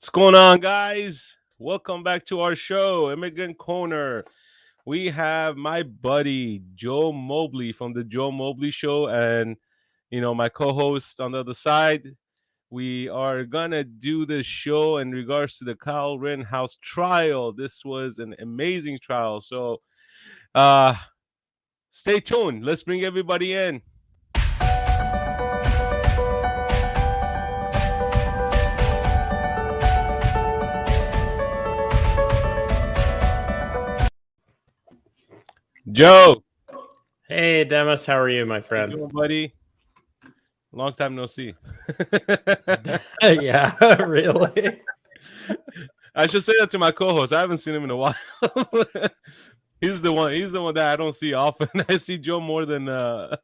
What's going on, guys? Welcome back to our show, Immigrant Corner. We have my buddy Joe Mobley from the Joe Mobley Show, and my co-host on the other side. We are gonna do this show in regards to the Kyle Rittenhouse trial. This was an amazing trial, so uh, stay tuned. Let's bring everybody in. Joe, Hey, Demis, how are you, my how you friend? doing, buddy? Long time no see. Yeah, really? I should say that to my co-host. I haven't seen him in a while. He's the one. He's the one that I don't see often. I see Joe more than. Yeah,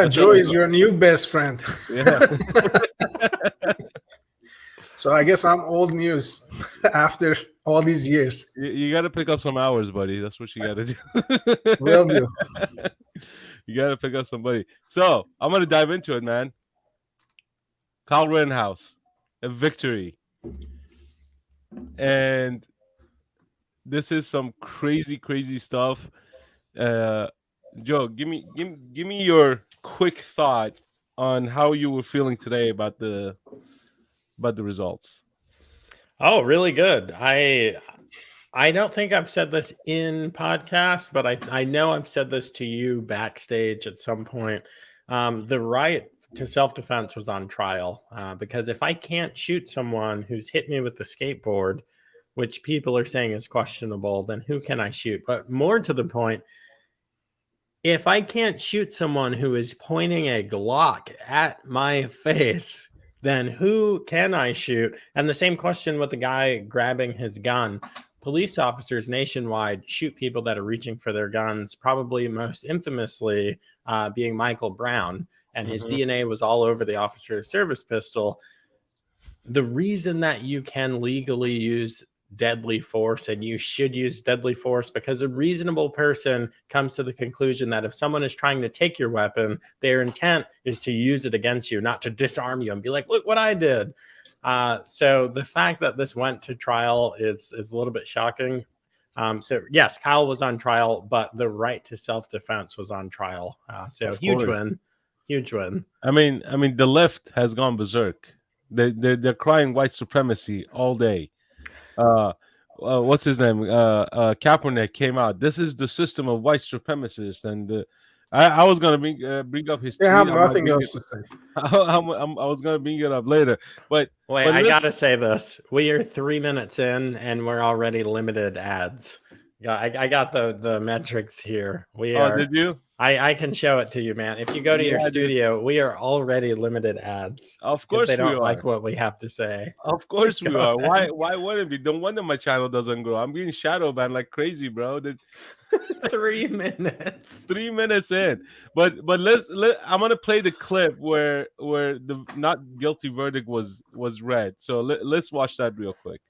What's Joe up, is your new best friend. yeah. So I guess I'm old news after all these years. You got to pick up some hours, buddy. That's what you got to do. Will do. You got to pick up somebody. So I'm gonna dive into it, man. Kyle Rittenhouse, a victory, and this is some crazy, crazy stuff. Uh, Joe, give me your quick thought on how you were feeling today about the results. Oh, really good. I don't think I've said this in podcast, but I know I've said this to you backstage at some point. The right to self-defense was on trial because if I can't shoot someone who's hit me with the skateboard, which people are saying is questionable, then who can I shoot? But more to the point, if I can't shoot someone who is pointing a Glock at my face, then who can I shoot? And the same question with the guy grabbing his gun. Police officers nationwide shoot people that are reaching for their guns, probably most infamously being Michael Brown, and his DNA was all over the officer's service pistol. The reason that you can legally use deadly force, and you should use deadly force, because a reasonable person comes to the conclusion that if someone is trying to take your weapon, their intent is to use it against you, not to disarm you and be like, look what I did. So the fact that this went to trial is a little bit shocking. So yes, Kyle was on trial, but the right to self-defense was on trial. So huge win. I mean, the left has gone berserk. They're crying white supremacy all day. What's his name? Kaepernick came out. This is the system of white supremacists, and I was gonna bring up his They tweet. have I might nothing bring else it. to say. I was gonna bring it up later, but Wait, but I gotta say this. We are 3 minutes in, and we're already limited ads. Yeah, I got the metrics here. We oh, are. did you? I can show it to you, man. If you go to your Yeah, dude. studio, we are already limited ads. Of 'Cause course they we don't are. like what we have to say. Of course we Go are. Why ahead. why wouldn't we? No wonder my channel doesn't grow. I'm getting shadow banned like crazy, bro. 3 minutes. 3 minutes in, but I'm gonna play the clip where the not guilty verdict was read. So let's watch that real quick.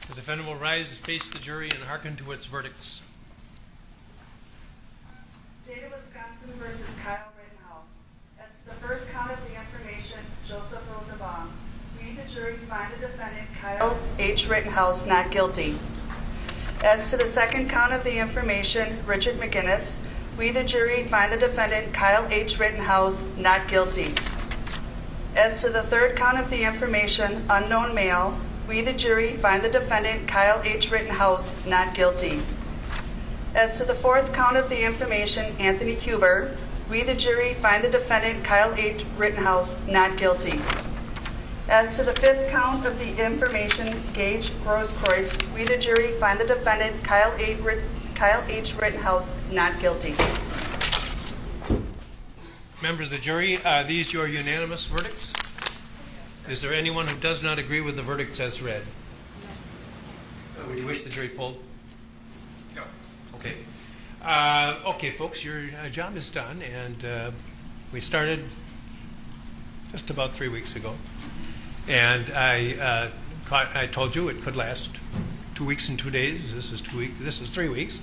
The defendant will rise and face the jury and hearken to its verdicts. State of Wisconsin versus Kyle Rittenhouse. As to the first count of the information, Joseph Rosenbaum. We, the jury, find the defendant Kyle H. Rittenhouse not guilty. As to the second count of the information, Richard McGinnis. We, the jury, find the defendant Kyle H. Rittenhouse not guilty. As to the third count of the information, unknown male. We, the jury, find the defendant Kyle H. Rittenhouse not guilty. As to the fourth count of the information, Anthony Huber, we, the jury, find the defendant Kyle H. Rittenhouse not guilty. As to the fifth count of the information, Gage Grosskreutz, we, the jury, find the defendant Kyle H. Rittenhouse not guilty. Members of the jury, are these your unanimous verdicts? Is there anyone who does not agree with the verdicts as read? Would you wish the jury polled? No. Okay. Okay, folks, your job is done, and we started just about 3 weeks ago, and I told you it could last 2 weeks and 2 days. This is 2 weeks. This is 3 weeks.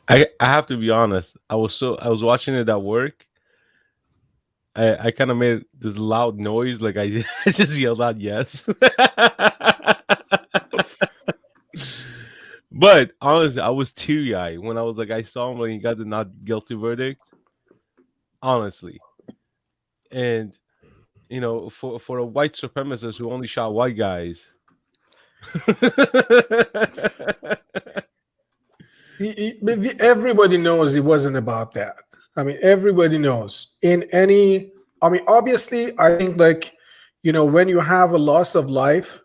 I have to be honest. I was watching it at work. I kind of made this loud noise, like I, I just yelled out yes. But honestly, I was teary-eyed when I was like, I saw him when he got the not guilty verdict. Honestly, and for a white supremacist who only shot white guys. Everybody knows it wasn't about that. I mean, everybody knows. Obviously, I think, like, when you have a loss of life,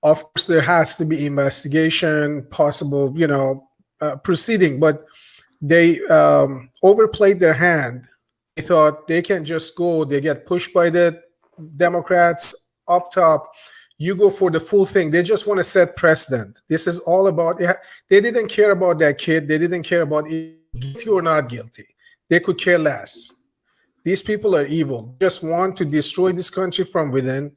of course, there has to be investigation, possible, proceeding. But they overplayed their hand. They thought they can just go. They get pushed by the Democrats up top. You go for the full thing. They just want to set precedent. This is all about. They didn't care about that kid. They didn't care about guilty or not guilty. They could care less. These people are evil. Just want to destroy this country from within.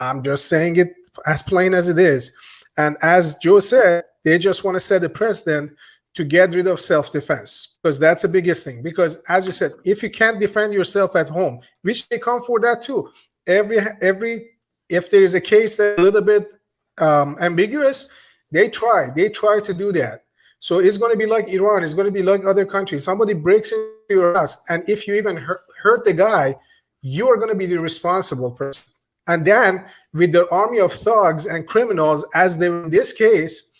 I'm just saying it as plain as it is. And as Joe said, they just want to set a precedent to get rid of self-defense, because that's the biggest thing. Because as you said, if you can't defend yourself at home, which they come for that too. If there is a case that's a little bit ambiguous, they try to do that. So it's going to be like Iran. It's going to be like other countries. Somebody breaks into your house, and if you even hurt the guy, you are going to be the responsible person. And then with their army of thugs and criminals, as they were in this case,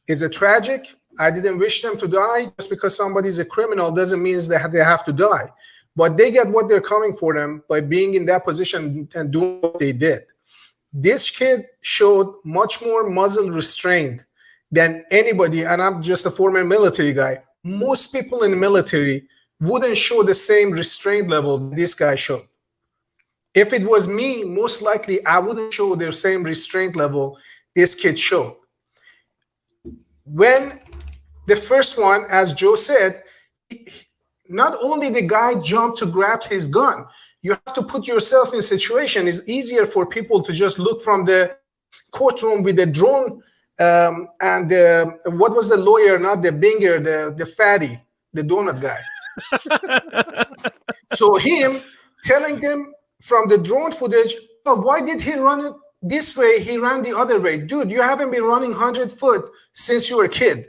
is a tragic. I didn't wish them to die. Just because somebody's a criminal doesn't mean that they have to die. But they get what they're coming for them by being in that position and doing what they did. This kid showed much more muzzle restraint than anybody, and I'm just a former military guy. Most people in the military wouldn't show the same restraint level this guy showed. If it was me, most likely I wouldn't show the same restraint level this kid showed. When the first one, as Joe said, not only the guy jumped to grab his gun, you have to put yourself in a situation. It's easier for people to just look from the courtroom with the drone and what was the lawyer, not the binger, the fatty, the donut guy. So him telling them from the drone footage, oh, why did he run it this way? He ran the other way. Dude, you haven't been running 100 foot since you were a kid.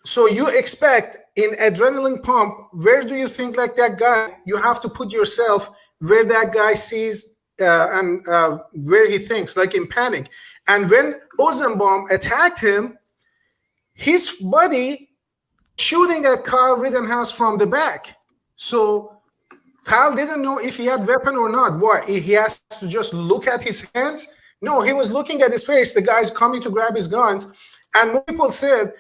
So you expect in adrenaline pump, where do you think like that guy, you have to put yourself where that guy sees and where he thinks, like in panic. And when Rosenbaum attacked him, his buddy shooting at Kyle Rittenhouse from the back. So Kyle didn't know if he had weapon or not. Why? He has to just look at his hands? No, he was looking at his face. The guy's coming to grab his guns. And most people said,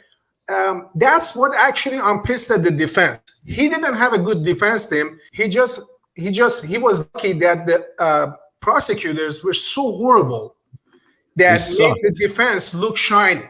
that's what actually I'm pissed at the defense. He didn't have a good defense team. He was lucky that the prosecutors were so horrible that made the defense look shiny.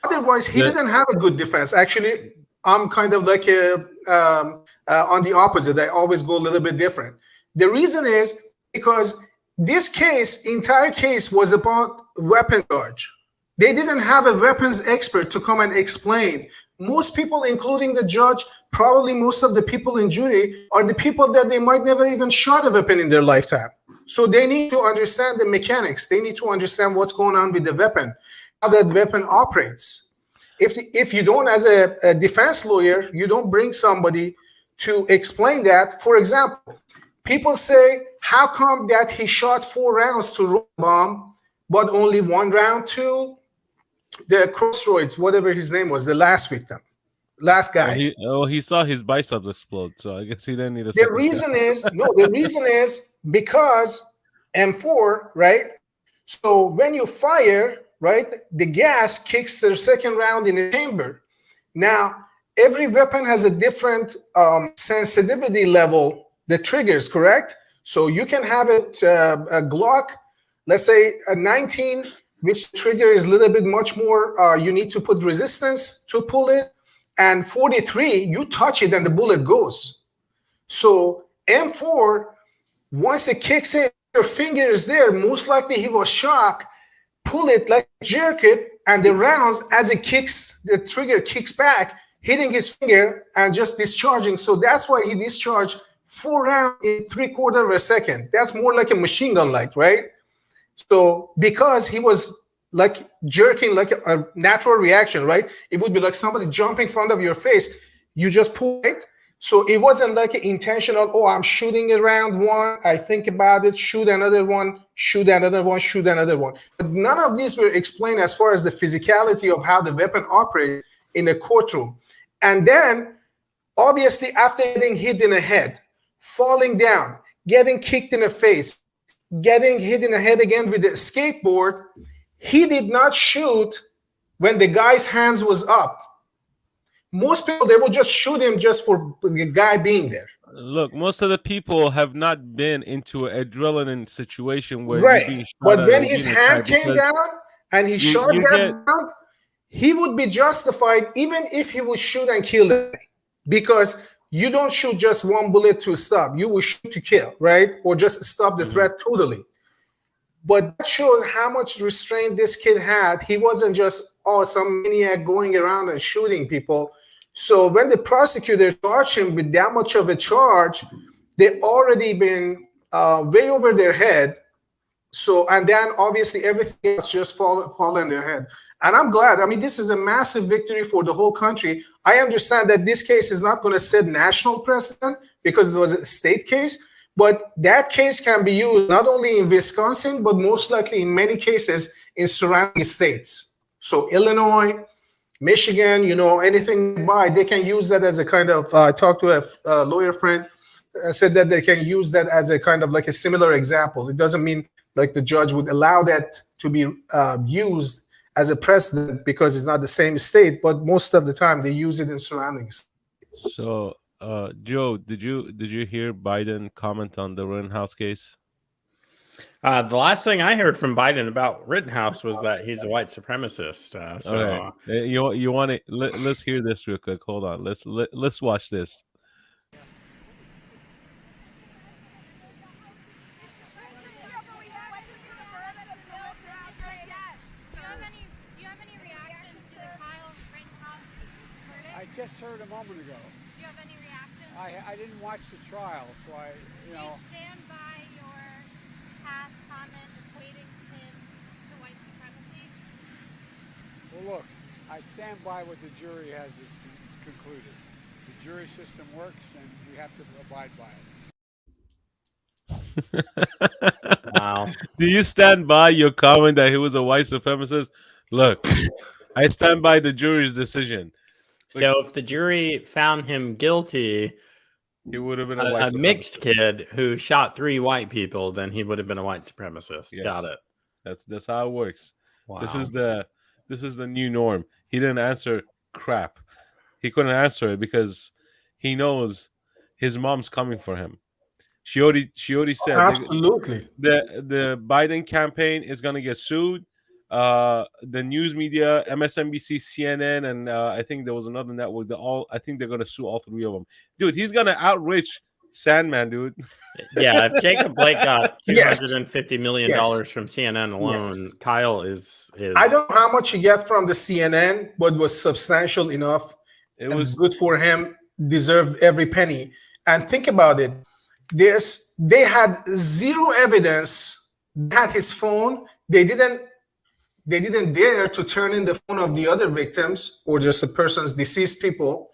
Otherwise, he didn't have a good defense. Actually, I'm kind of like on the opposite. I always go a little bit different. The reason is because this entire case was about weapon charge. They didn't have a weapons expert to come and explain. Most people, including the judge, probably most of the people in jury, are the people that they might never even shot a weapon in their lifetime. So they need to understand the mechanics. They need to understand what's going on with the weapon, how that weapon operates. If you don't, as a defense lawyer, you don't bring somebody to explain that. For example, people say, how come that he shot 4 rounds to Rosenbaum, but only 1 round to the Crossroads, whatever his name was, the last victim, last guy? He saw his biceps explode, so I guess he didn't need a The reason is because M4, right? So when you fire, right, the gas kicks the second round in the chamber. Now, every weapon has a different sensitivity level, the triggers, correct? So you can have it a Glock, let's say a 19, which trigger is a little bit much more, you need to put resistance to pull it. And 43, you touch it and the bullet goes. So M4, once it kicks in, your finger is there, most likely he was shocked, pull it, like jerk it, and the rounds, as it kicks, the trigger kicks back, hitting his finger and just discharging. So that's why he discharged 4 rounds in 3/4 of a second. That's more like a machine gun, like, right? So because he was like jerking, like a natural reaction, right? It would be like somebody jumping in front of your face. You just pull it. So it wasn't like an intentional, oh, I'm shooting around one, I think about it, shoot another one, shoot another one, shoot another one. But none of these were explained as far as the physicality of how the weapon operates in a courtroom. And then, obviously, after getting hit in the head, falling down, getting kicked in the face, getting hit in the head again with the skateboard, he did not shoot when the guy's hands was up. Most people, they will just shoot him just for the guy being there. Look, most of the people have not been into an adrenaline situation where you're being Right. shot But at when or his being hand attacked, came because down and he shot you that get round, he would be justified even if he would shoot and kill the guy. Because you don't shoot just one bullet to stop. You will shoot to kill, right? Or just stop the threat totally. But that showed how much restraint this kid had. He wasn't just, oh, some maniac going around and shooting people. So when the prosecutor charged him with that much of a charge, they already been way over their head. So, and then obviously everything else just fall in their head. And I'm glad. I mean, this is a massive victory for the whole country. I understand that this case is not going to set national precedent because it was a state case, but that case can be used not only in Wisconsin, but most likely in many cases in surrounding states. So Illinois, Michigan, anything by, they can use that as a kind of, I talked to a lawyer friend, said that they can use that as a kind of like a similar example. It doesn't mean like the judge would allow that to be used as a precedent because it's not the same state, but most of the time they use it in surrounding states. so. Joe, did you hear Biden comment on the Rittenhouse case? The last thing I heard from Biden about Rittenhouse was that he's a white supremacist. Okay. You want to let's hear this real quick. Hold on. Let's watch this. I just heard a moment ago. Do you have any reaction? I didn't watch the trial, so Do you stand by your past comment equating him to white supremacy? Well, look, I stand by what the jury has concluded. The jury system works, and we have to abide by it. Wow. Do you stand by your comment that he was a white supremacist? Look, I stand by the jury's decision. So if the jury found him guilty, He would have been a white a mixed kid who shot 3 white people, then he would have been a white supremacist. Yes. Got it. That's how it works. Wow. This is the new norm. He didn't answer crap. He couldn't answer it because he knows his mom's coming for him. She already said Absolutely. the Biden campaign is gonna get sued. The news media, MSNBC, CNN, and I think there was another network. I think they're gonna sue all 3 of them. Dude, he's gonna outrich Sandman, dude. Yeah, if Jacob Blake got Yes. $250 million Yes. from CNN alone, Yes. Kyle is. I don't know how much he get from the CNN, but was substantial enough. It was good for him, deserved every penny. And think about it. They had zero evidence. They had his phone. They didn't dare to turn in the phone of the other victims or just the person's deceased people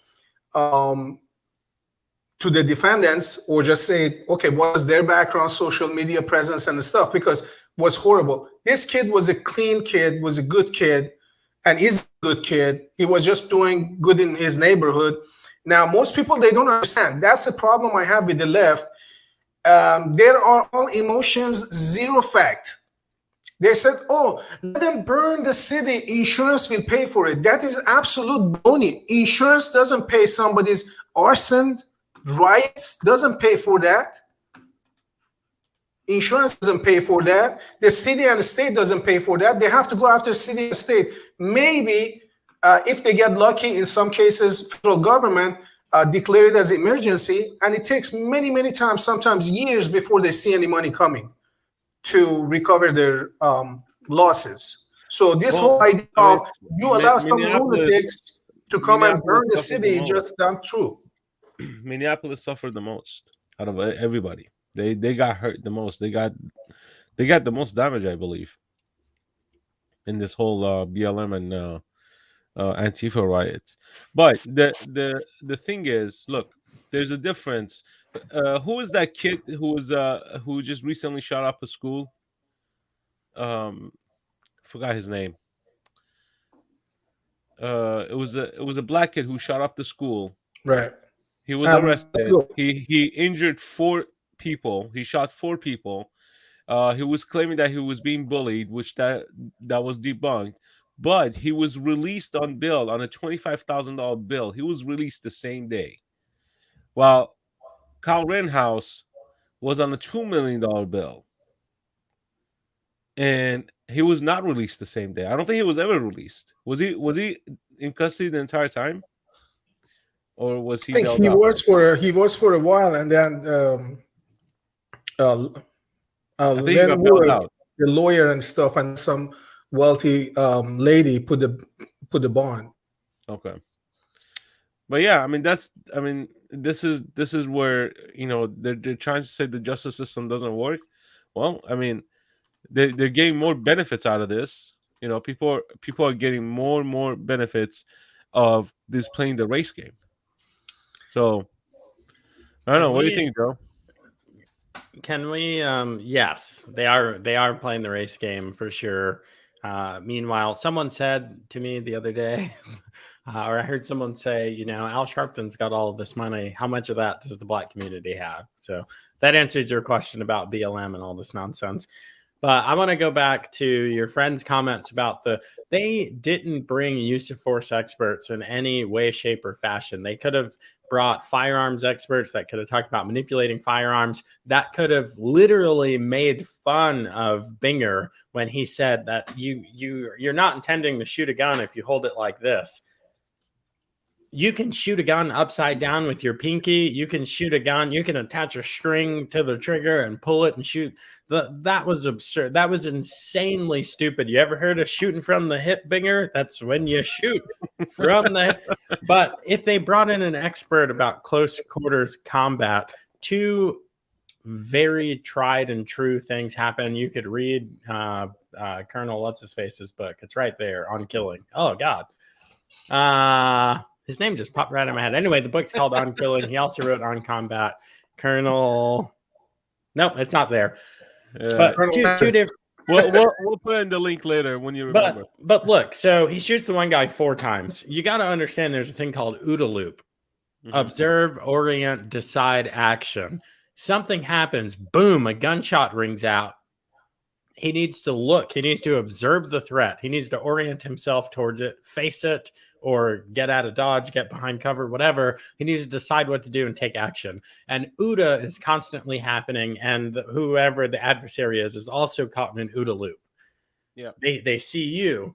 to the defendants, or just say, okay, what's their background, social media presence and stuff, because it was horrible. This kid was a clean kid, was a good kid, and is a good kid. He was just doing good in his neighborhood. Now, most people, they don't understand. That's the problem I have with the left. There are all emotions, zero fact. They said, oh, let them burn the city. Insurance will pay for it. That is absolute baloney. Insurance doesn't pay somebody's arson, riots, doesn't pay for that. Insurance doesn't pay for that. The city and the state doesn't pay for that. They have to go after city and state. Maybe if they get lucky, in some cases, federal government declare it as emergency, and it takes many, many times, sometimes years before they see any money coming. to recover their losses. So this Well, whole idea I of mean, you allow some Minneapolis, lunatics to come and Minneapolis burn the suffered the city is most. just not true. Minneapolis suffered the most out of everybody. They got hurt the most. They got the most damage, I believe, in this whole BLM and Antifa riots. But the thing is, look, there's a difference. Who is that kid who just recently shot up a school? Um, Forgot his name. It was a black kid who shot up the school. Right. He was arrested. Look, He injured four people. He shot four people. He was claiming that he was being bullied, which that was debunked. But he was released on bail on a $25,000 bill. He was released the same day. While Kyle Rittenhouse was on a $2 million bill, and he was not released the same day. I don't think he was ever released. Was he in custody the entire time, or was I he think dealt out? he was for a while, and then uh, I think he Len got bailed Wood, out. the lawyer and stuff, and some wealthy lady put the bond. Okay. But yeah, I mean this is where they're trying to say the justice system doesn't work. Well, I mean they're getting more benefits out of this. People are getting more and more benefits of this playing the race game. So I don't know. Can What do you we think, Joe? Can we? Yes, they are playing the race game for sure. Meanwhile, someone said to me the other day, or I heard someone say, Al Sharpton's got all of this money. How much of that does the black community have? So that answers your question about BLM and all this nonsense. But I want to go back to your friend's comments about they didn't bring use of force experts in any way, shape, or fashion. They could have brought firearms experts that could have talked about manipulating firearms, that could have literally made fun of Binger when he said that you're not intending to shoot a gun if you hold it like this. You can shoot a gun upside down with your pinky. You can shoot a gun. You can attach a string to the trigger and pull it and shoot. That was absurd. That was insanely stupid. You ever heard of shooting from the hip, Binger? That's when you shoot from the hip. But if they brought in an expert about close quarters combat, two very tried and true things happen. You could read Colonel What's-His-Face's book. It's right there on killing. Oh, God. His name just popped right in my head. Anyway, the book's called On Killing. He also wrote On Combat. Colonel. Nope, it's not there. Yeah. But two different. We'll put in the link later when you remember. But look, so he shoots the one guy 4 times. You got to understand there's a thing called OODA loop. Mm-hmm. Observe, orient, decide, action. Something happens. Boom, a gunshot rings out. He needs to look. He needs to observe the threat. He needs to orient himself towards it, face it, or get out of dodge, get behind cover, whatever. He needs to decide what to do and take action. And OODA is constantly happening, and whoever the adversary is also caught in an OODA loop. Yeah, they see you.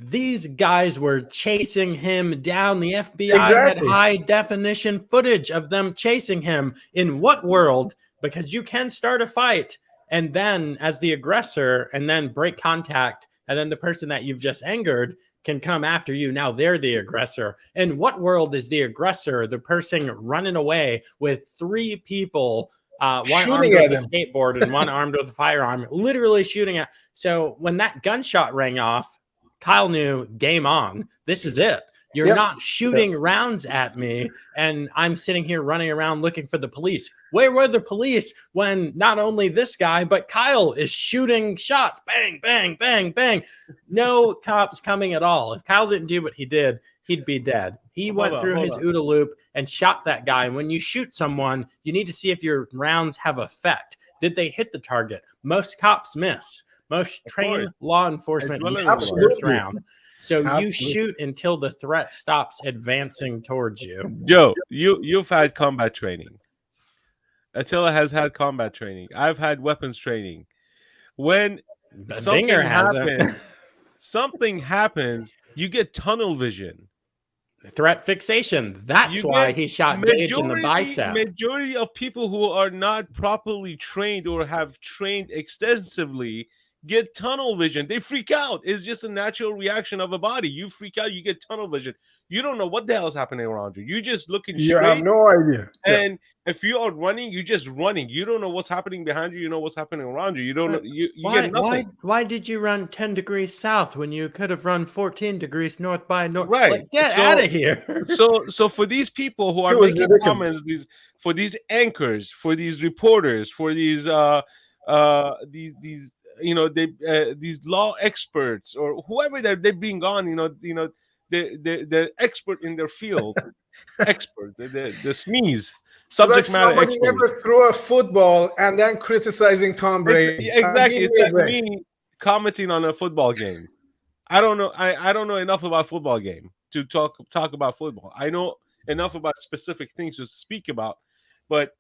These guys were chasing him down. The FBI had high definition footage of them chasing him. In what world? Because you can start a fight and then as the aggressor and then break contact, and then the person that you've just angered can come after you. Now they're the aggressor. In what world is the aggressor the person running away with 3 people, one armed with a skateboard and one armed with a firearm, literally shooting at? So when that gunshot rang off, Kyle knew, game on. This is it. You're not shooting rounds at me, and I'm sitting here running around looking for the police. Where were the police when not only this guy, but Kyle is shooting shots? Bang, bang, bang, bang. No cops coming at all. If Kyle didn't do what he did, he'd be dead. He went through his OODA loop and shot that guy. And when you shoot someone, you need to see if your rounds have effect. Did they hit the target? Most cops miss. Most trained law enforcement miss the first round. So you shoot until the threat stops advancing towards you. Joe, you've had combat training. Attila has had combat training. I've had weapons training. When something happens, you get tunnel vision. Threat fixation. That's You why get he shot Gage in the bicep. majority of people who are not properly trained or have trained extensively get tunnel vision. They freak out. It's just a natural reaction of a body. You freak out, you get tunnel vision. You don't know what the hell is happening around you. You're just looking You have straight. no idea. Yeah. And if you are running, you're just running. You don't know what's happening behind you. You know what's happening around you. You don't know. You get nothing. Why did you run 10 degrees south when you could have run 14 degrees north by north? Right. Like, get So- out of here. So for these people who are It was making ridiculous. comments, for these anchors, for these reporters, for these these law experts or whoever they bring on, they're expert in their field, expert, the SMEs, It's like subject matter somebody expert. never threw a football and then criticizing Tom Brady. Exactly, it's Give me a like break. me commenting on a football game. I don't know. I don't know enough about football game to talk about football. I know enough about specific things to speak about, but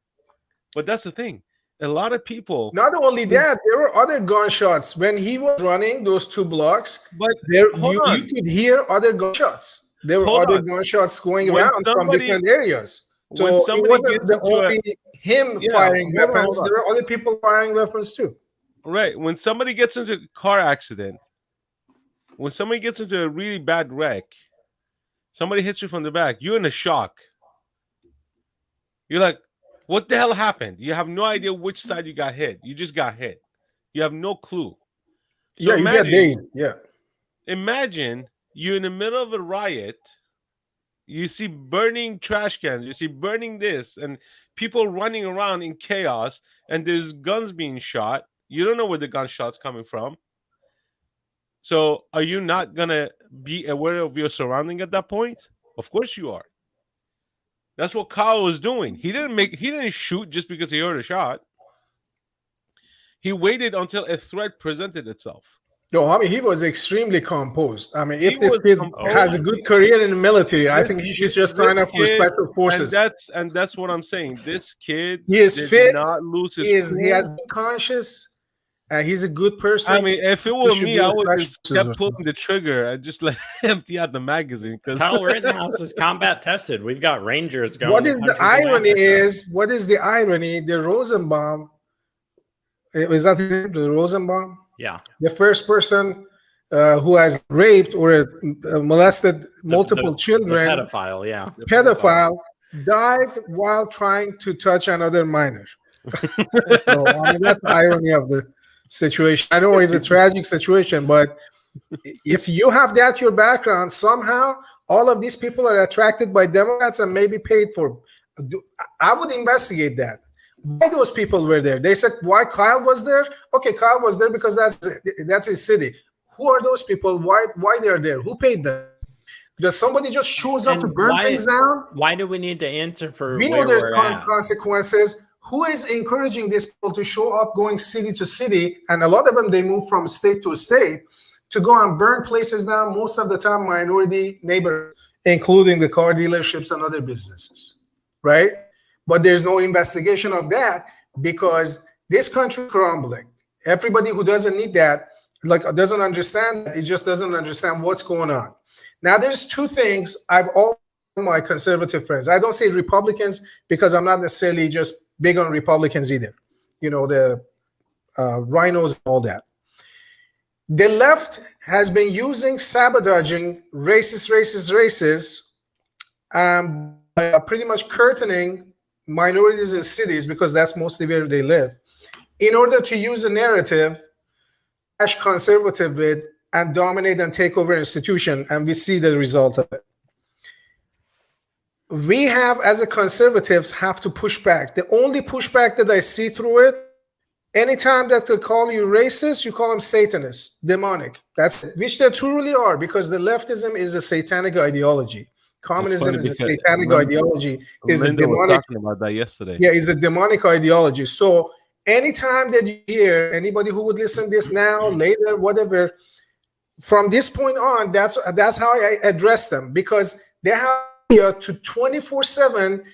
that's the thing. A lot of people. Not only that, there were other gunshots when he was running those 2 blocks. But There, hold you on. could hear other gunshots. There were Hold other on. gunshots going When around from somebody- different areas. So when it somebody wasn't gets the into a- only him Yeah, firing hold on, weapons. hold on. There were other people firing weapons too. Right. When somebody gets into a car accident, when somebody gets into a really bad wreck, somebody hits you from the back, you're in a shock. You're like, what the hell happened? You have no idea which side you got hit. You just got hit. You have no clue. So Yeah, you get dazed. Yeah. imagine you're in the middle of a riot. You see burning trash cans. You see burning this and people running around in chaos. And there's guns being shot. You don't know where the gunshot's coming from. So are you not gonna be aware of your surrounding at that point? Of course you are. That's what Kyle was doing. He didn't shoot just because he heard a shot. He waited until a threat presented itself. No, I mean, he was extremely composed. I mean, if He this was kid composed. has a good career in the military, I think he should just sign This up for kid- special forces. And that's what I'm saying. This kid He is did fit. not lose his He cool. has good conscience. He's a good person. I mean, if it He were should me, be I with would special just forces kept or pulling the trigger and just like empty out the magazine. Because Kyle Rittenhouse is combat tested. We've got Rangers going. What to is the countries in irony Africa. is, what is the irony? The Rosenbaum, is that his name? The Rosenbaum? Yeah. The first person who has raped or molested multiple The children, pedophile, yeah. pedophile, died while trying to touch another minor. So, I mean, that's the irony of the situation. I know it's a tragic situation, but if you have that your background, somehow all of these people are attracted by Democrats and maybe paid for. I would investigate that. Why those people were there? They said why Kyle was there. Okay, Kyle was there because that's his city. Who are those people? Why they're there? Who paid them? Does somebody just shows up And to burn why- things down? Why do we need to answer for We know where there's we're at? consequences. Who is encouraging these people to show up going city to city? And a lot of them, they move from state to state to go and burn places down, most of the time minority neighborhoods, including the car dealerships and other businesses, right? But there's no investigation of that because this country is crumbling. Everybody who doesn't need that, like doesn't understand that, it just doesn't understand what's going on. Now, there's 2 things I've always told my conservative friends. I don't say Republicans because I'm not necessarily just big on Republicans either. You know, the rhinos and all that. The left has been sabotaging racist, by pretty much curtaining minorities in cities because that's mostly where they live, in order to use a narrative, conservative with, and dominate and take over institution, and we see the result of it. We have, as a conservatives, have to push back. The only pushback that I see through it, anytime that they call you racist, you call them Satanist, demonic. That's it, which they truly are, because the leftism is a satanic ideology. Communism is a satanic ideology. Is a Linda was demonic. talking about that yesterday. Yeah, it's a demonic ideology. So anytime that you hear anybody who would listen this now, later, whatever, from this point on, that's how I address them, because they have to 24/7.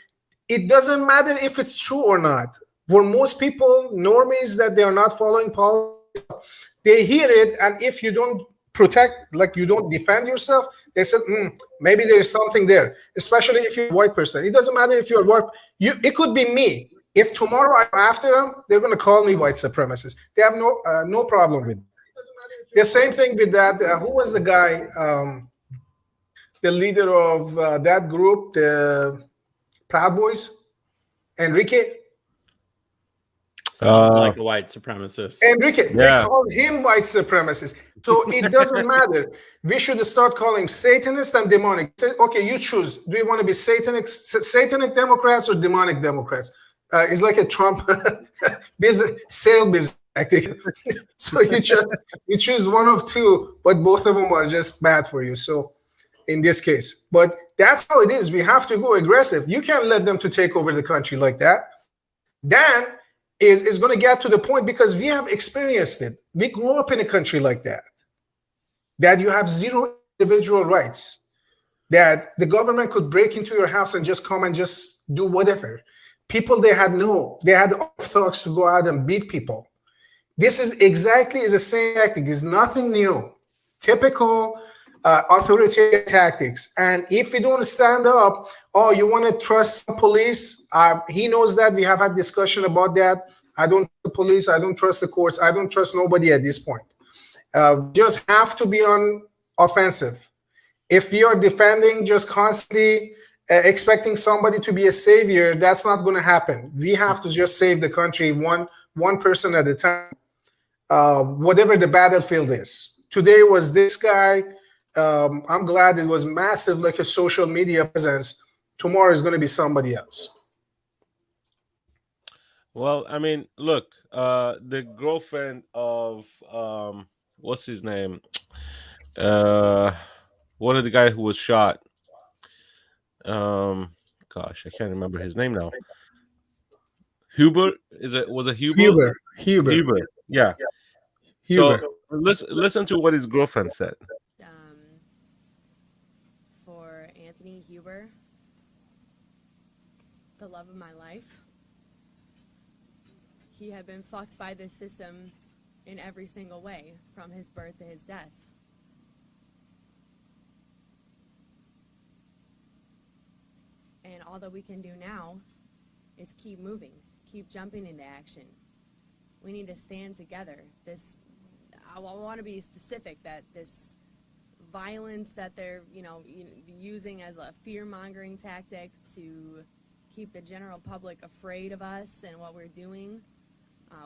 It doesn't matter if it's true or not. For most people, normies that they are not following policy, they hear it, and if you don't protect, like you don't defend yourself, they said, maybe there's something there. Especially if you're a white person, it doesn't matter if you're white. It could be me. If tomorrow I'm after them, they're going to call me white supremacist. They have no problem with it. The same thing with that. Who was the guy? The leader of that group, the Proud Boys, Enrique. Sounds like a white supremacist. Enrique, they called him white supremacist. So it doesn't matter. We should start calling Satanist and demonic. Okay, you choose. Do you want to be satanic Democrats or demonic Democrats? It's like a Trump sale business tactic. So you choose one of two, but both of them are just bad for you. So in this case, but that's how it is. We have to go aggressive. You can't let them to take over the country like that. Then is going to get to the point, because we have experienced it. We grew up in a country like that you have zero individual rights, that the government could break into your house and just come and just do whatever. People, they had thugs to go out and beat people. This is exactly the same tactic. It's nothing new. Typical authoritarian tactics. And if we don't stand up, you want to trust police? He knows that. We have had discussion about that. I don't trust the police. I don't trust the courts. I don't trust nobody at this point. Just have to be on offensive. If we are defending, just constantly expecting somebody to be a savior, that's not going to happen. We have to just save the country one person at a time, whatever the battlefield is. Today was this guy. I'm glad it was massive, like a social media presence. Tomorrow is going to be somebody else. Well, I mean, look, the girlfriend of what's his name? One of the guy who was shot. Gosh, I can't remember his name now. Huber? Was it Huber? Huber. Yeah. Huber. So listen to what his girlfriend said. For Anthony Huber, the love of my life. He had been fucked by this system in every single way, from his birth to his death. And all that we can do now is keep moving, keep jumping into action. We need to stand together. I want to be specific that this violence that they're, using as a fear-mongering tactic to keep the general public afraid of us and what we're doing,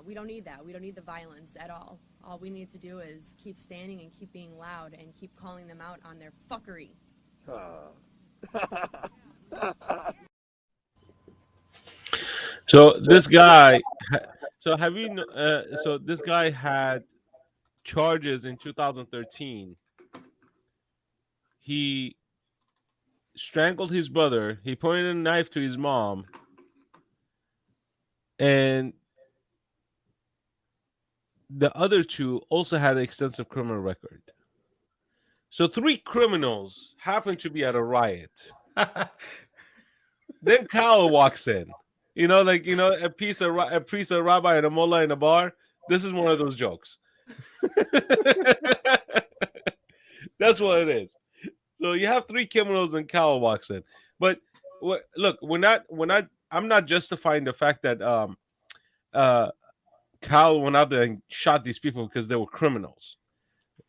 we don't need that. We don't need the violence at all. All we need to do is keep standing and keep being loud and keep calling them out on their fuckery. So this guy, so this guy had charges in 2013. He strangled his brother. He pointed a knife to his mom, and the other two also had an extensive criminal record. So 3 criminals happened to be at a riot. Then Kyle walks in. A priest, a rabbi, and a mullah in a bar. This is one of those jokes. That's what it is. So you have 3 criminals, and Kyle walks in. But look, I'm not justifying the fact that Kyle went out there and shot these people because they were criminals.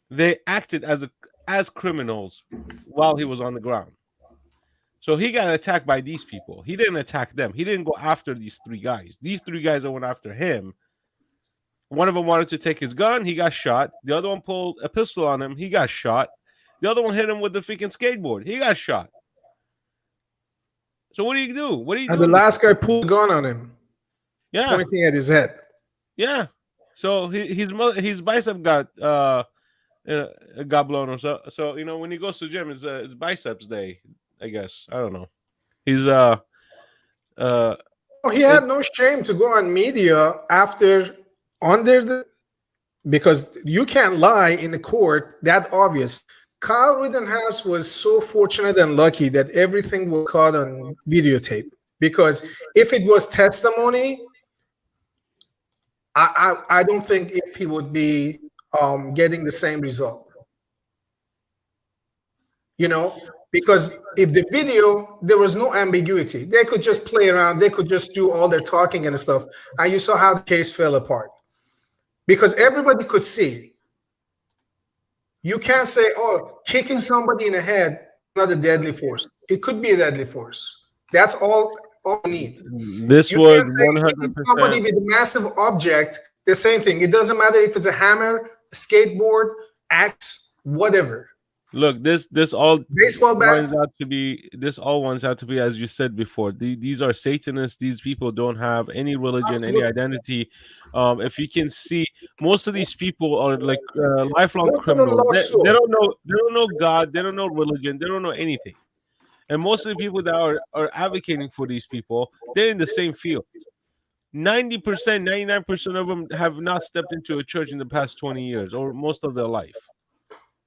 They acted as criminals while he was on the ground. So he got attacked by these people. He didn't attack them. He didn't go after these 3 guys. These 3 guys that went after him, one of them wanted to take his gun. He got shot. The other one pulled a pistol on him. He got shot. The other one hit him with the freaking skateboard. He got shot. So what do you do? And the last guy pulled a gun on him. Yeah, pointing at his head. Yeah. So his bicep got blown or so. So when he goes to the gym, it's biceps day, I guess. I don't know. He's he had no shame to go on media because you can't lie in the court. That obvious. Kyle Rittenhouse was so fortunate and lucky that everything was caught on videotape. Because if it was testimony, I don't think if he would be getting the same result. you know, because if the video, there was no ambiguity. They could just play around. They could just do all their talking and stuff. And you saw how the case fell apart because everybody could see. You can't say, oh, kicking somebody in the head is not a deadly force. It could be a deadly force. That's all you need. This You was can't say hitting somebody 100%. with a massive object, the same thing. It doesn't matter if it's a hammer, skateboard, axe, whatever. Look, this all Baseball bat. winds out to be this all winds out to be, as you said before. These are Satanists. These people don't have any religion, any Absolutely. identity. If you can see, most of these people are like lifelong Most of them criminals. lost They soul. don't know God. They don't know religion. They don't know anything. And most of the people that are advocating for these people, they're in the same field. 90%, 99% of them have not stepped into a church in the past 20 years or most of their life.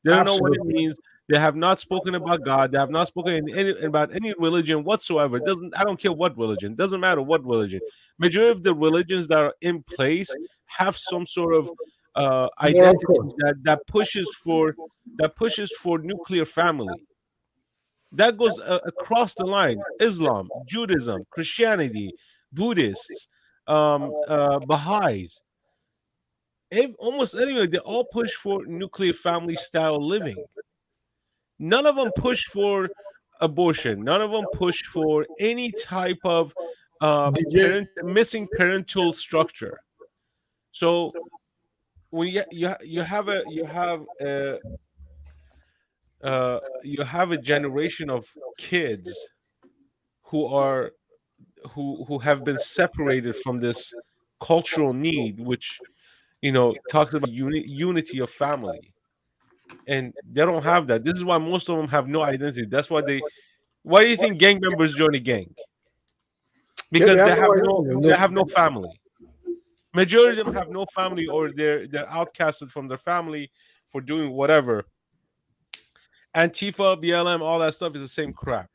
They don't know what it Absolutely. means. They have not spoken about God. They have not spoken about any religion whatsoever. I don't care what religion. Doesn't matter what religion. Majority of the religions that are in place have some sort of Moral identity code. that pushes for nuclear family. That goes across the line. Islam, Judaism, Christianity, Buddhists, Baha'is. Almost anyway, they all push for nuclear family style living. None of them push for abortion. None of them push for any type of missing parental structure. So when you have a generation of kids who are who have been separated from this cultural need, which talks about unity of family, and they don't have that. This is why most of them have no identity. That's why they. Why do you think gang members join a gang? Yeah, they Because have no identity. they have no family. Majority of them have no family, or they're outcasted from their family for doing whatever. Antifa, BLM, all that stuff is the same crap.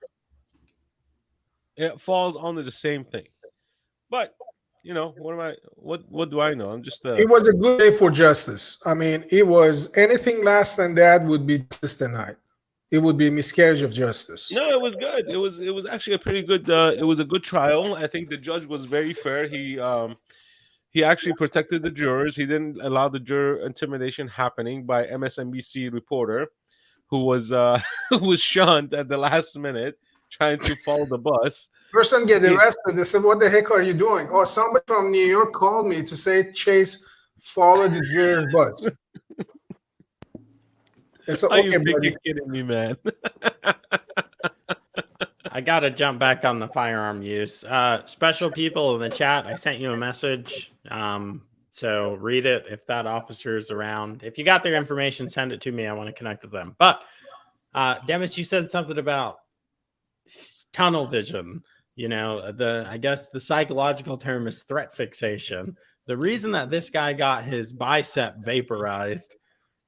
It falls under the same thing. But what do I know? I'm just It was a good day for justice. I mean, it was anything less than that would be justice denied. It would be a miscarriage of justice. No, it was good. It was actually a pretty good. It was a good trial. I think the judge was very fair. He actually protected the jurors. He didn't allow the juror intimidation happening by MSNBC reporter who was who was shunned at the last minute trying to follow the bus. Person get arrested. They said, "What the heck are you doing?" Oh, somebody from New York called me to say, "Chase, follow the juror's bus." I said, Are "Okay, you buddy." freaking kidding me, man? I gotta jump back on the firearm use. Special people in the chat, I sent you a message. So read it if that officer is around. If you got their information, send it to me. I want to connect with them. But Demis, you said something about tunnel vision. I guess the psychological term is threat fixation. The reason that this guy got his bicep vaporized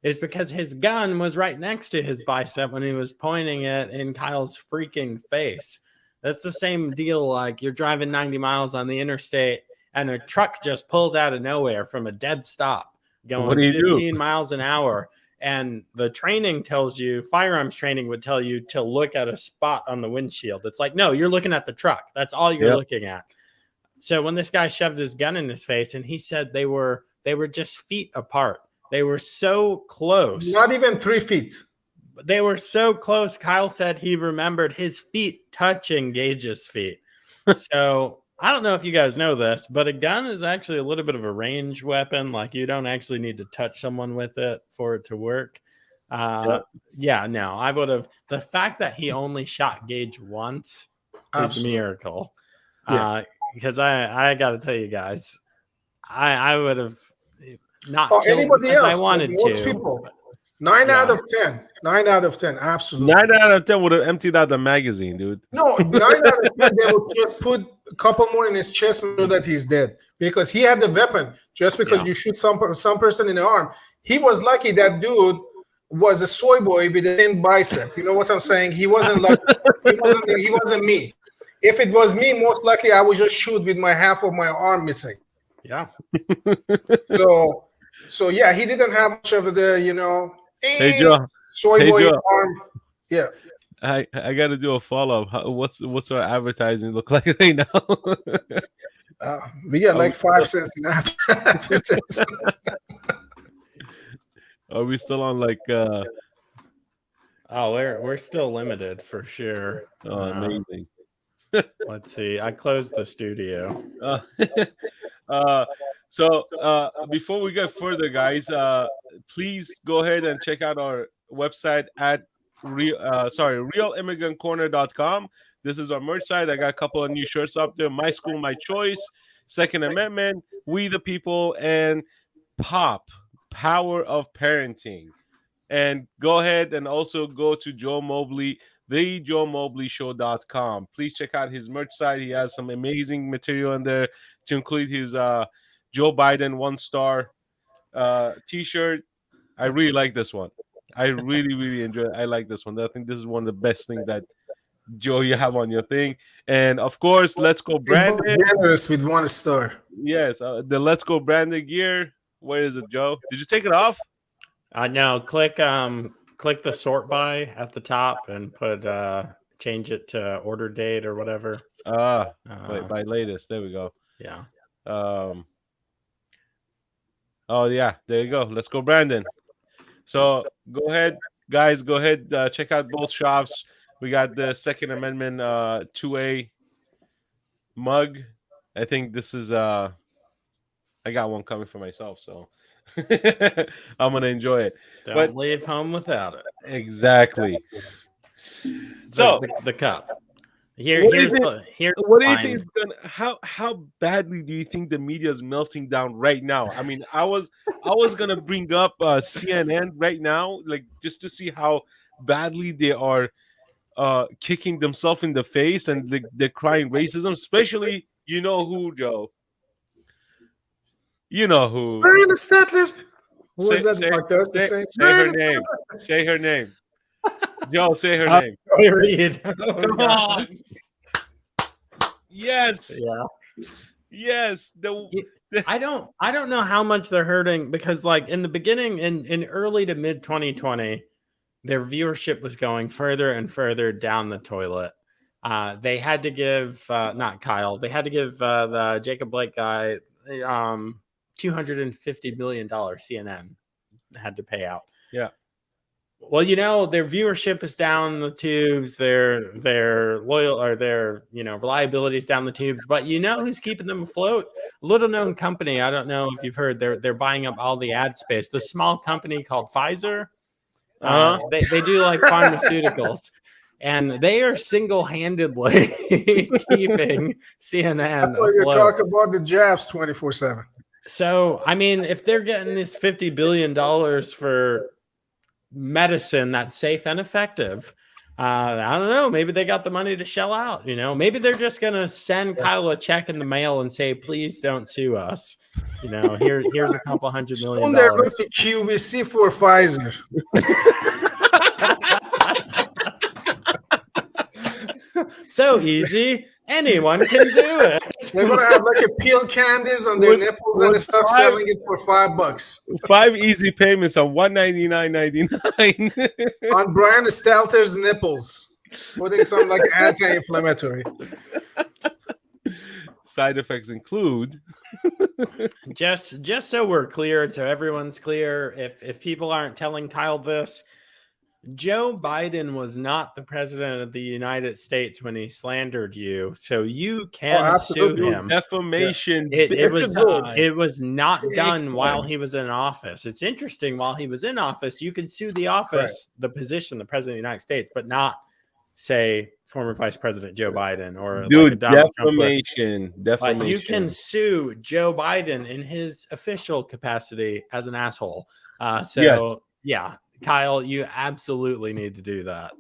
is because his gun was right next to his bicep when he was pointing it in Kyle's freaking face. That's the same deal like you're driving 90 miles on the interstate and a truck just pulls out of nowhere from a dead stop going 15 miles an hour. And the training tells you, firearms training would tell you to look at a spot on the windshield. It's like, no, you're looking at the truck. That's all you're looking at. So when this guy shoved his gun in his face and he said they were just feet apart. They were so close. Not even 3 feet. They were so close. Kyle said he remembered his feet touching Gage's feet. So I don't know if you guys know this, but a gun is actually a little bit of a range weapon. Like you don't actually need to touch someone with it for it to work. Yeah, no, I would have. The fact that he only shot Gage once is a miracle. Because I got to tell you guys, I would have not killed anybody else. I wanted most to. People. 9 out of 10. 9 out of 10. Absolutely. 9 out of 10 would have emptied out the magazine, dude. No, 9 out of 10, they would just put a couple more in his chest so that he's dead. Because he had the weapon. Just because you shoot some person in the arm. He was lucky that dude was a soy boy with a thin bicep. You know what I'm saying? He wasn't lucky. He wasn't me. If it was me, most likely I would just shoot with my half of my arm missing. Yeah. So yeah, he didn't have much of the, Hey, Joe. soy boy arm Yeah. I got to do a follow up. What's our advertising look like right now? We get Are like we 5 cents in advertising. are we still on like Oh, we're still limited for sure. amazing. Let's see. I closed the studio. Uh, before we get further, guys, please go ahead and check out our website at realimmigrantcorner.com. This is our merch site. I got a couple of new shirts up there. My School, My Choice, Second Amendment, We the People, and Pop, Power of Parenting. And go ahead and also go to Joe Mobley, thejoemobleyshow.com. Please check out his merch site. He has some amazing material in there to include his Joe Biden 1-star t-shirt. I really like this one. I really, really enjoy it. I like this one. I think this is one of the best things that Joe you have on your thing. And of course, Let's Go Brandon. Generous with 1 star. Yes, the Let's Go Brandon gear. Where is it, Joe? Did you take it off? No, click the sort by at the top and put change it to order date or whatever. Wait, by latest. There we go. Yeah. Oh yeah, there you go. Let's go, Brandon. So go ahead, guys. Go ahead. Check out both shops. We got the Second Amendment 2A mug. I think this is I got one coming for myself, so I'm gonna enjoy it. Don't leave home without it. Exactly. So the cup. what do you Here's think, the here's what the do you line. think is gonna how badly do you think the media is melting down right now? I mean, I was gonna bring up CNN right now, like just to see how badly they are kicking themselves in the face and they're crying racism, especially you know who, Joe. You know who. Brian Statler. Who was Say, that? say, Mark Dudley say, saying? say her name. Say her name. Joe, say her name. Read. Come on. Yes. Yeah. Yes. I don't know how much they're hurting because like in the beginning in early to mid 2020 their viewership was going further and further down the toilet. They had to give not Kyle, they had to give the Jacob Blake guy $250 million CNN had to pay out. Yeah. Well, you know, their viewership is down the tubes, their loyal or their, you know, reliability is down the tubes, but you know who's keeping them afloat? A little known company. I don't know if you've heard, they're buying up all the ad space. The small company called Pfizer. They do like pharmaceuticals. And they are single-handedly keeping CNN. That's why you talk about the jabs 24/7. So, I mean, if they're getting this $50 billion for medicine that's safe and effective, I don't know. Maybe they got the money to shell out. You know, maybe they're just gonna send Kyle a check in the mail and say, "Please don't sue us." You know, here's a couple $100 million. Soon they're going to QVC for Pfizer. So easy, anyone can do it. They're gonna have like a peel candies on their nipples and stuff, selling it for $5. 5 easy payments of $199.99 on Brian Stelter's nipples, putting some like anti-inflammatory. Side effects include. just so we're clear, so everyone's clear, if people aren't telling Kyle this, Joe Biden was not the president of the United States when he slandered you, so you can sue him. Defamation. Yeah. It was not done while he was in office. It's interesting. While he was in office, you can sue the office, the position, the president of the United States, but not say former Vice President Joe Biden or dude, like a Donald defamation. Defamation. But you can sue Joe Biden in his official capacity as an asshole. Yeah. Kyle, you absolutely need to do that.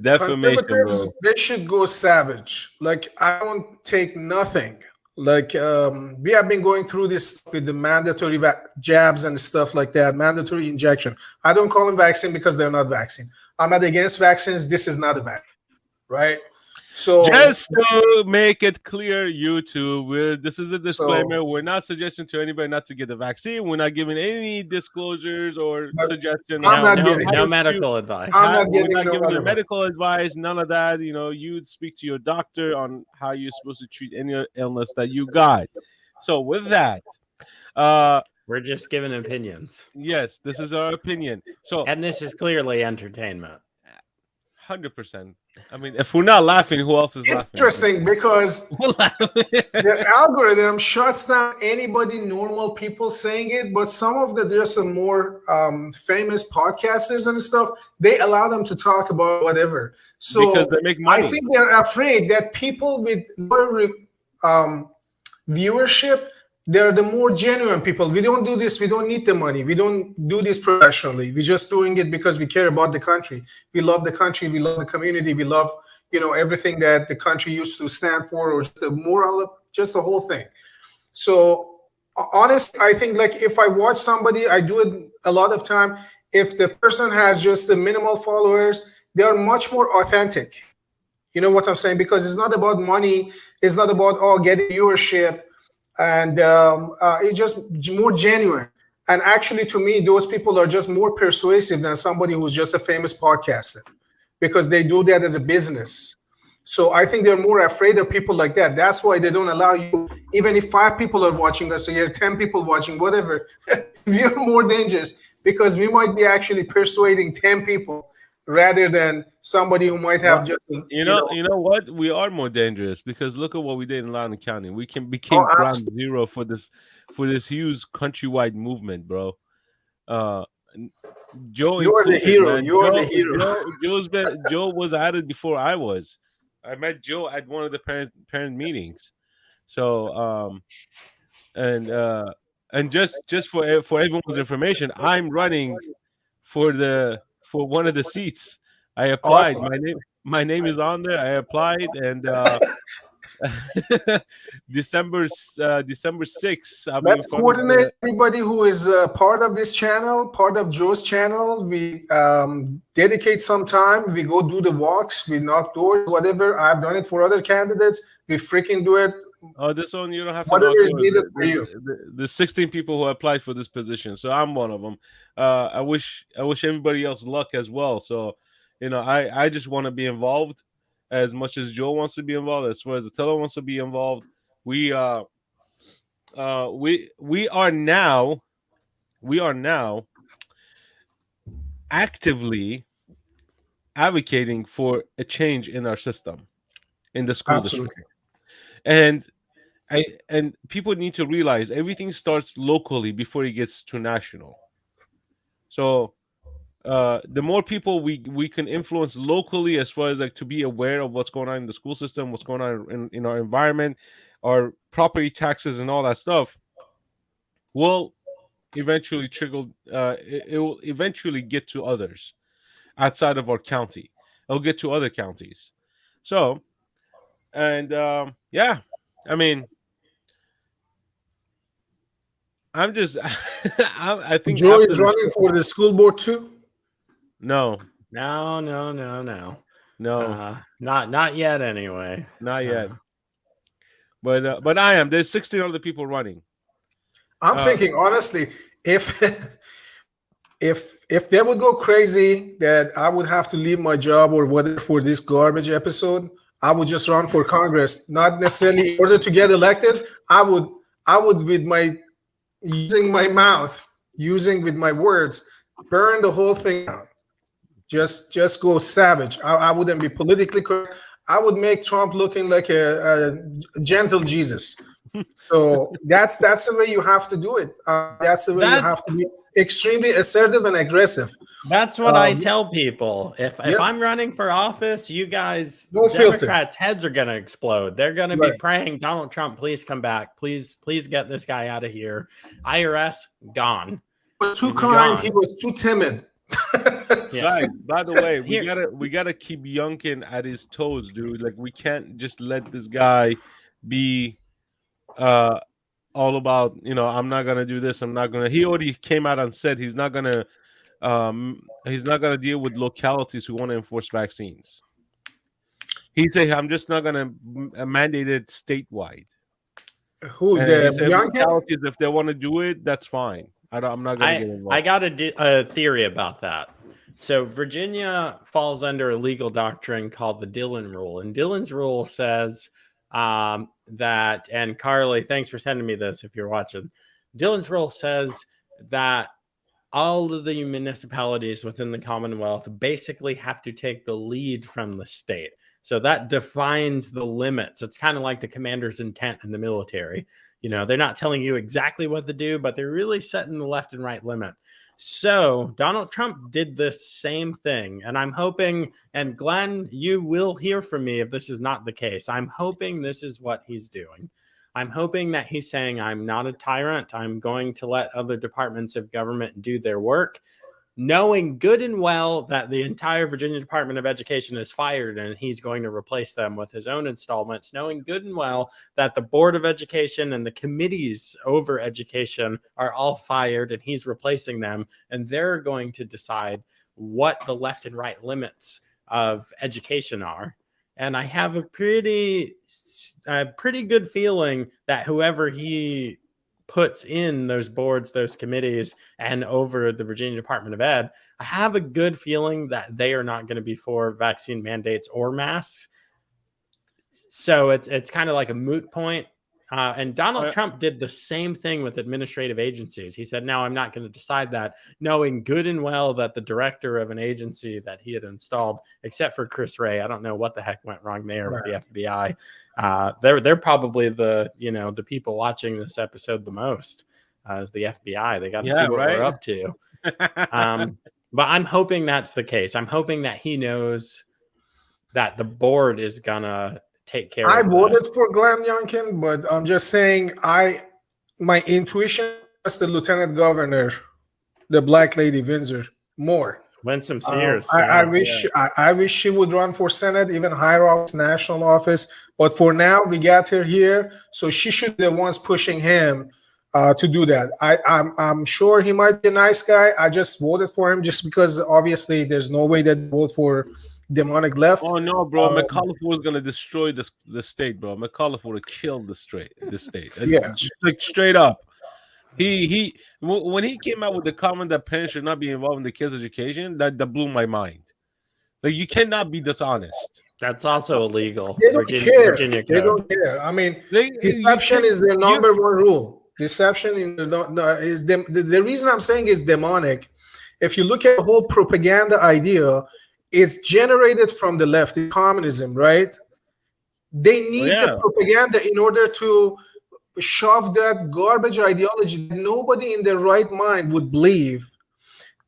Conservatives, they should go savage. Like, I don't take nothing. Like, we have been going through this with the mandatory jabs and stuff like that, mandatory injection. I don't call them vaccine because they're not vaccine. I'm not against vaccines. This is not a vaccine, right? So Just to make it clear, YouTube, this is a so disclaimer. We're not suggesting to anybody not to get the vaccine. We're not giving any disclosures or but suggestion I'm on No, not no, getting no it. medical advice. I'm not we're getting not no giving you other. medical advice, none of that. You speak to your doctor on how you're supposed to treat any illness that you got. So with that, uh, We're just giving opinions. yes, this is our opinion. So And this is clearly entertainment. 100%. I mean, if we're not laughing, who else is It's laughing? interesting because We're laughing. the algorithm shuts down anybody normal people saying it, but some of the just the more famous podcasters and stuff, they allow them to talk about whatever. Because So they make I money. think they're afraid that people with lower viewership, they're the more genuine people. We don't do this, we don't need the money, we don't do this professionally, we're just doing it because we care about the country, we love the country, we love the community, we love everything that the country used to stand for, or just the moral, just the whole thing. So honestly, I think like if I watch somebody, I do it a lot of time, if the person has just the minimal followers, they are much more authentic. You know what I'm saying? Because it's not about money, it's not about getting viewership, and it's just more genuine. And actually, to me, those people are just more persuasive than somebody who's just a famous podcaster, because they do that as a business. So I think they're more afraid of people like that. That's why they don't allow you, even if 5 people are watching us, or you're 10 people watching, whatever, we're more dangerous because we might be actually persuading 10 people rather than somebody who might have Well, just, you know what? We are more dangerous because look at what we did in Loudoun County. We oh, became ground absolutely. zero for this huge countrywide movement, bro. Uh, n- Joe You are the included, hero. man. You are the hero. Joe was at it before I was. I met Joe at one of the parent meetings. So and uh and just for everyone's information, I'm running for one of the seats. I applied. Awesome. My name is on there. I applied, and December 6th, I'll be in Let's front of coordinate the. everybody who is part of this channel, part of Joe's channel. We dedicate some time. We go do the walks. We knock doors, whatever. I've done it for other candidates. We freaking do it. Oh, this one you don't have to Whatever knock is doors. needed for you. The 16 people who applied for this position, so I'm one of them. I wish everybody else luck as well. So, I just want to be involved as much as Joe wants to be involved, as far as Attila wants to be involved. We uh we are now actively advocating for a change in our system in the school district. Absolutely. And and people need to realize everything starts locally before it gets to national. So the more people we can influence locally, as far as like to be aware of what's going on in the school system, what's going on in our environment, our property taxes and all that stuff, will eventually trickle. It will eventually get to others outside of our county. It'll get to other counties. So, and yeah, I mean, I'm just, I think Joe after is the running show, for the school board too. no, No, no, no, no. no, Not yet anyway. not yet. But I am. There's 16 other people running. I'm Uh, thinking honestly, if if they would go crazy that I would have to leave my job or whatever for this garbage episode, I would just run for Congress. Not necessarily in order to get elected. I would with my using my mouth, using with my words, burn the whole thing down. Just go savage. I wouldn't be politically correct. I would make Trump looking like a gentle Jesus. So that's the way you have to do it. That's the way you That have to be extremely assertive and aggressive. That's what I Um, tell people. If yeah, I'm running for office, you guys, no filter. Democrats' heads are gonna explode. They're gonna be Right. praying, Donald Trump, please come back. Please get this guy out of here. IRS gone. He was too He's kind. He gone. was too timid. Yeah. guys, by the way, Here, we gotta keep Youngkin at his toes, dude. Like we can't just let this guy be uh all about, I'm not gonna do this, I'm not gonna. He already came out and said he's not gonna deal with localities who want to enforce vaccines. He said, "I'm just not gonna mandate it statewide." Who, And he the said, young kid? "Localities, if they want to do it, that's fine. I'm not gonna get I involved." got a theory about that. So Virginia falls under a legal doctrine called the Dillon Rule, and Dillon's rule says that. And Carly, thanks for sending me this. If you're watching, Dillon's rule says that all of the municipalities within the Commonwealth basically have to take the lead from the state. So that defines the limits. It's kind of like the commander's intent in the military. You know, they're not telling you exactly what to do, but they're really setting the left and right limit. So Donald Trump did this same thing. And I'm hoping, and Glenn, you will hear from me if this is not the case. I'm hoping this is what he's doing. I'm hoping that he's saying, I'm not a tyrant. I'm going to let other departments of government do their work, knowing good and well that the entire Virginia Department of Education is fired and he's going to replace them with his own installments, knowing good and well that the Board of Education and the committees over education are all fired and he's replacing them. And they're going to decide what the left and right limits of education are. And I have a pretty good feeling that whoever he puts in those boards, those committees, and over the Virginia Department of Ed, I have a good feeling that they are not going to be for vaccine mandates or masks. So it's kind of like a moot point. And Donald Trump did the same thing with administrative agencies. He said, no, I'm not going to decide that, knowing good and well that the director of an agency that he had installed, except for Chris Wray, I don't know what the heck went wrong there with the FBI. They're probably the people watching this episode the most is the FBI. They got to see what we're up to. But I'm hoping that's the case. I'm hoping that he knows that the board is going to take care of I voted that. for Glenn Youngkin, but I'm just saying my intuition was the lieutenant governor, the black lady Windsor, more. Winsome Sears. I wish she would run for Senate, even higher office, national office. But for now, we got her here, so she should be the ones pushing him to do that. I'm sure he might be a nice guy. I just voted for him just because obviously there's no way that I vote for demonic left. Oh no, bro! McAuliffe was gonna destroy the state, bro. McAuliffe would have killed the state. Yeah. Like straight up. He when he came out with the comment that parents should not be involved in the kids' education, that blew my mind. Like, you cannot be dishonest. That's also illegal. They don't care. Virginia They code. don't care. I mean, deception is their number one rule. Deception is the reason I'm saying is demonic. If you look at the whole propaganda idea, it's generated from the left, it's communism, right? They need the propaganda in order to shove that garbage ideology that nobody in their right mind would believe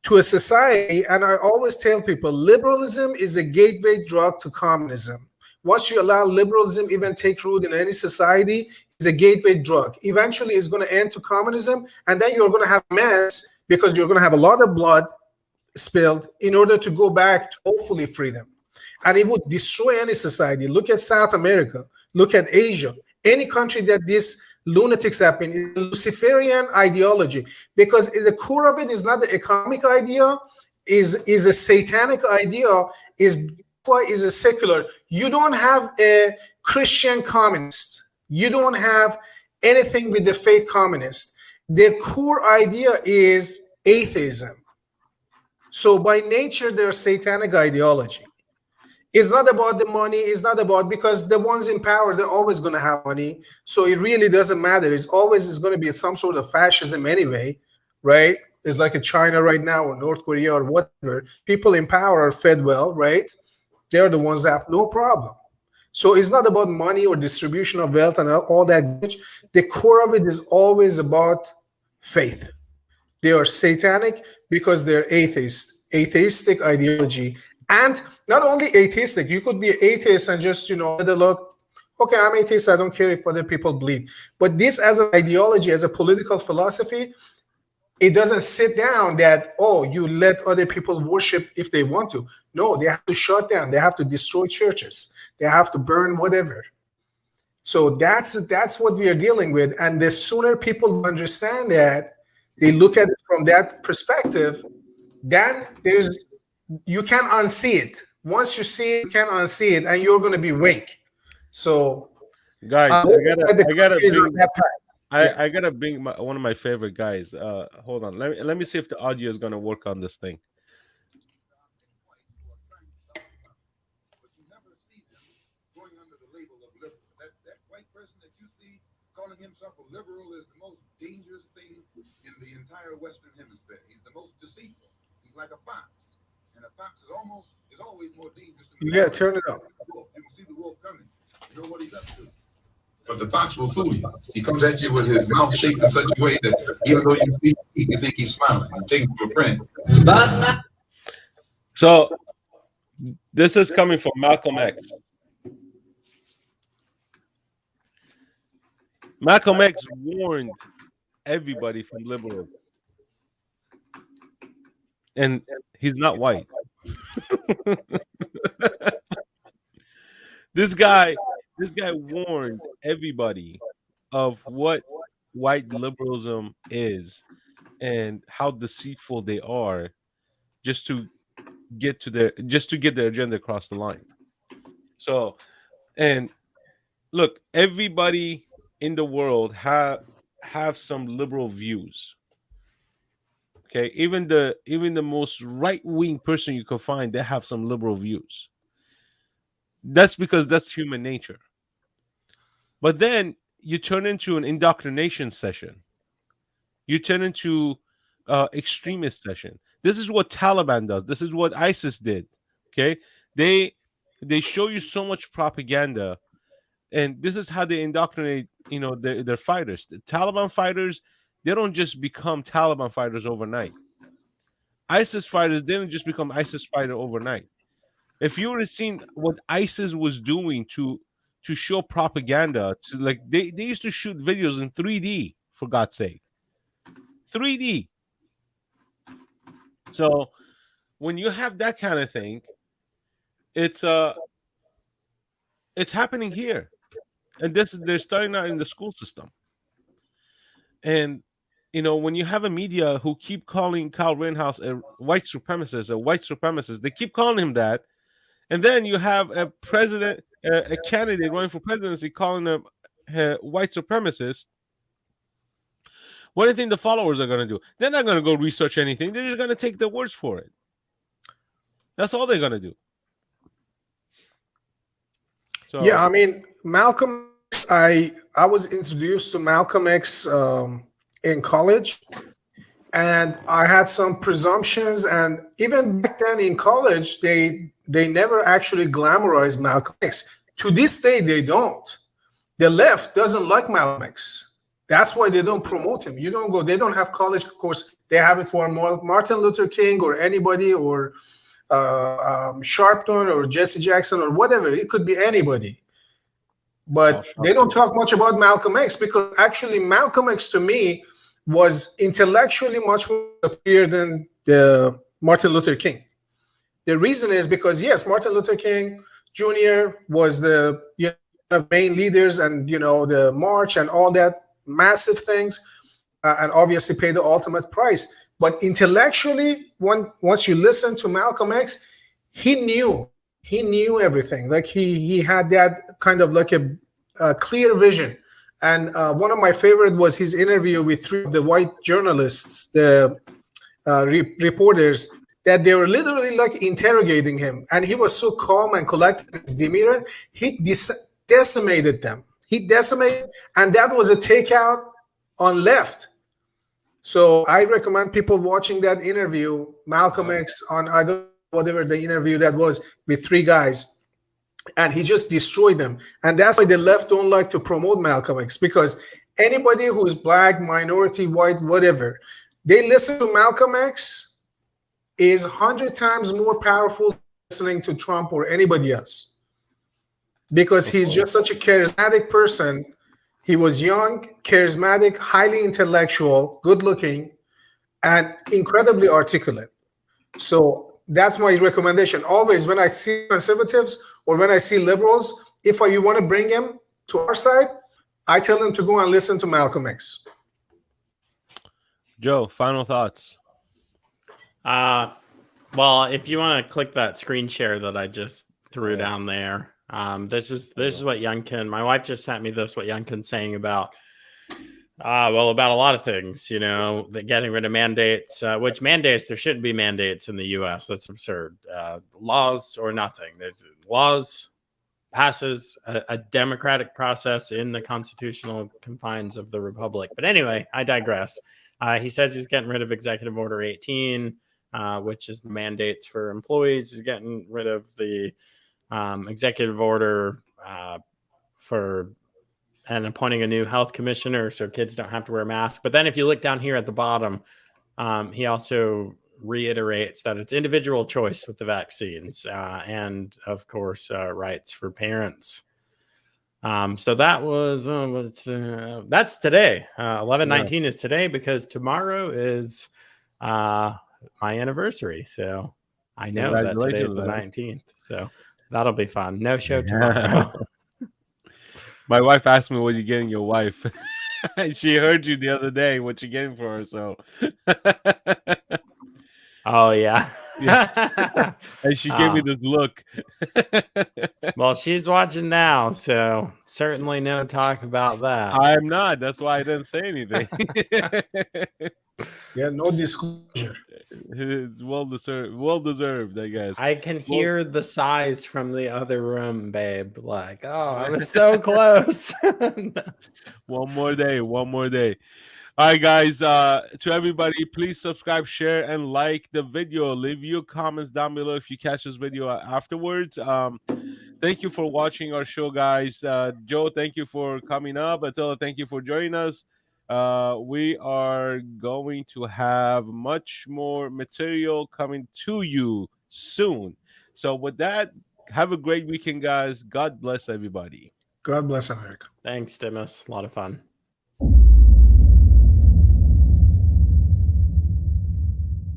to a society. And I always tell people, liberalism is a gateway drug to communism. Once you allow liberalism even take root in any society, it's a gateway drug. Eventually, it's going to end to communism, and then you're going to have a mess because you're going to have a lot of blood spilled in order to go back to hopefully freedom. And it would destroy any society. Look at South America. Look at Asia. Any country that these lunatics have been, is a Luciferian ideology, because the core of it is not the economic idea, is a satanic idea, is a secular. You don't have a Christian communist. You don't have anything with the faith communist. Their core idea is atheism. So by nature, they're satanic ideology. It's not about the money. It's not about, because the ones in power, they're always going to have money. So it really doesn't matter. It's always going to be some sort of fascism anyway, right? It's like a China right now or North Korea or whatever. People in power are fed well, right? They're the ones that have no problem. So it's not about money or distribution of wealth and all that. The core of it is always about faith. They are satanic because they're atheistic ideology. And not only atheistic, you could be an atheist and just, let it look, okay, I'm atheist, I don't care if other people believe. But this as an ideology, as a political philosophy, it doesn't sit down that, you let other people worship if they want to. No, they have to shut down. They have to destroy churches. They have to burn whatever. So that's what we are dealing with. And the sooner people understand that, they look at it from that perspective, then you can't unsee it. Once you see it, you can't unsee it, and you're going to be awake. So, Guys, the I gotta country is on bring that path. Yeah. I gotta bring one of my favorite guys. Hold on. Let me see if the audio is gonna work on this thing. Calling himself a liberal is the most dangerous thing in the entire Western Hemisphere. He's the most deceitful. He's like a fox, and a fox is always more dangerous than the Yeah, turn it up. wolf. You can see the wolf coming. You know what he's up to. But the fox will fool you. He comes at you with his mouth shaped in such a way that even though you see, you think he's smiling. You take him for a friend. So this is coming from Malcolm X. Malcolm X warned everybody from liberals, and he's not white. This guy warned everybody of what white liberalism is and how deceitful they are, just to get their agenda across the line. So, and look, everybody in the world have some liberal views. Okay, even the most right-wing person you can find, they have some liberal views. That's because that's human nature. But then you turn into an indoctrination session. You turn into extremist session. This is what Taliban does. This is what ISIS did. Okay, they they show you so much propaganda, and this is how they indoctrinate. Their fighters. The Taliban fighters, they don't just become Taliban fighters overnight. ISIS fighters didn't just become ISIS fighter overnight. If you would have seen what ISIS was doing to show propaganda, to like they used to shoot videos in 3D, for God's sake. 3D. So when you have that kind of thing, it's happening here. And they're starting out in the school system. And when you have a media who keep calling Kyle Rittenhouse a white supremacist, they keep calling him that. And then you have a candidate running for presidency calling him a white supremacist. What do you think the followers are going to do? They're not going to go research anything. They're just going to take their words for it. That's all they're going to do. So, Yeah, I mean, Malcolm X, I was introduced to Malcolm X in college, and I had some presumptions. And even back then in college, they never actually glamorized Malcolm X. To this day, they don't. The left doesn't like Malcolm X. That's why they don't promote him. You don't go. They don't have college course. They have it for Martin Luther King or anybody, or Sharpton or Jesse Jackson or whatever. It could be anybody. But they don't talk much about Malcolm X, because actually Malcolm X to me was intellectually much more superior than Martin Luther King. The reason is because, yes, Martin Luther King Jr. was the main leaders, and the march and all that massive things, and obviously paid the ultimate price. But intellectually, once you listen to Malcolm X, he knew everything. Like he had that kind of like a clear vision. And one of my favorite was his interview with three of the white journalists, the reporters, that they were literally like interrogating him, and he was so calm and collected in his demeanor. He decimated them. And that was a takeout on left. So I recommend people watching that interview, Malcolm X, on I don't know, whatever the interview that was with three guys, and he just destroyed them. And that's why the left don't like to promote Malcolm X, because anybody who's black, minority, white, whatever, they listen to Malcolm X is 100 times more powerful than listening to Trump or anybody else, because he's just such a charismatic person. He was young, charismatic, highly intellectual, good looking, and incredibly articulate. So that's my recommendation. Always when I see conservatives or when I see liberals, if you want to bring them to our side, I tell them to go and listen to Malcolm X. Joe, final thoughts. Well, if you want to click that screen share that I just threw Yeah. down there, this is what Youngkin. My wife just sent me this. What Youngkin's saying about. Well, about a lot of things, getting rid of mandates, which mandates, there shouldn't be mandates in the U.S. That's absurd. Laws or nothing. There's laws passes a democratic process in the constitutional confines of the republic. But anyway, I digress. He says he's getting rid of Executive Order 18, which is the mandates for employees. He's getting rid of the executive order for and appointing a new health commissioner so kids don't have to wear masks. But then if you look down here at the bottom, he also reiterates that it's individual choice with the vaccines and, of course, rights for parents. So that was that's today. 11/19 is today because tomorrow is my anniversary. So I know that today is the 19th. So that'll be fun. No show tomorrow. My wife asked me what you getting your wife. She heard you the other day what you getting for her, so Oh yeah. yeah. And she gave me this look. Well, she's watching now, so certainly no talk about that. I'm not. That's why I didn't say anything. Yeah, no disclosure. It's well deserved, I guess. I can hear the sighs from the other room, babe. Like, oh, I was so close. One more day. All right, guys. To everybody, please subscribe, share, and like the video. Leave your comments down below if you catch this video afterwards. Thank you for watching our show, guys. Joe, thank you for coming up. Attila, thank you for joining us. We are going to have much more material coming to you soon. So, with that, have a great weekend, guys. God bless everybody. God bless America. Thanks, Dimas. A lot of fun.